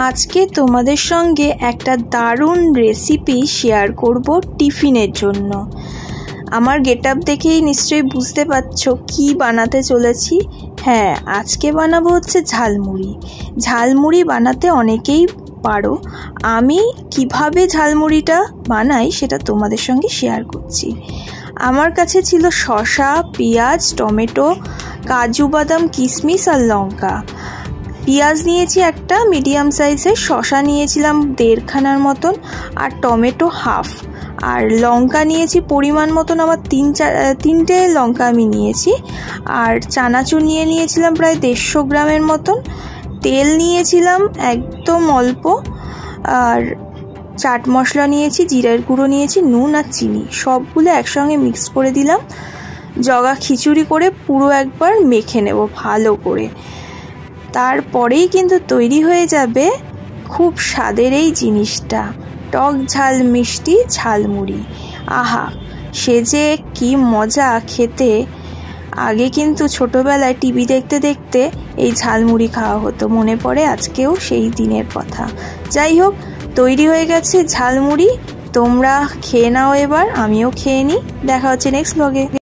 আজকে তোমাদের সঙ্গে একটা দারুণ রেসিপি শেয়ার করব টিফিনের জন্য। আমার গেটআপ দেখেই নিশ্চয়ই বুঝতে পারছো কি বানাতে চলেছি। হ্যাঁ, আজকে বানাবো হচ্ছে ঝালমুড়ি। ঝালমুড়ি বানাতে অনেকেই পারো, আমি কিভাবে ঝালমুড়িটা বানাই সেটা তোমাদের সঙ্গে শেয়ার করছি। আমার কাছে ছিল শসা, পেঁয়াজ, টমেটো, কাজু বাদাম, কিশমিশ আর লঙ্কা। পেঁয়াজ নিয়েছি একটা মিডিয়াম সাইজের, শসা নিয়েছিলাম 1.5খানার মতন, আর টমেটো হাফ, আর লঙ্কা নিয়েছি পরিমাণ মতন, আমার 3টে লঙ্কা আমি নিয়েছি। আর চানাচুর নিয়েছিলাম প্রায় 150 গ্রামের মতন। তেল নিয়েছিলাম একদম অল্প, আর চাট মশলা নিয়েছি, জিরার গুঁড়ো নিয়েছি, নুন আর চিনি, সবগুলো একসঙ্গে মিক্স করে দিলাম। জগা খিচুড়ি করে পুরো একবার মেখে নেব ভালো করে। তারপরেই কিন্তু তৈরি হয়ে যাবে খুব স্বাদের এই জিনিসটা, টক ঝাল মিষ্টি ঝালমুড়ি। আহা, সে যে কি মজা খেতে! আগে কিন্তু ছোটবেলায় টিভি দেখতে দেখতে এই ঝালমুড়ি খাওয়া হতো, মনে পড়ে আজকেও সেই দিনের কথা। যাই হোক, তৈরি হয়ে গেছে ঝালমুড়ি। তোমরা খেয়ে নাও এবার, আমিও খেয়ে নিই। দেখা হচ্ছে নেক্সট ব্লগে।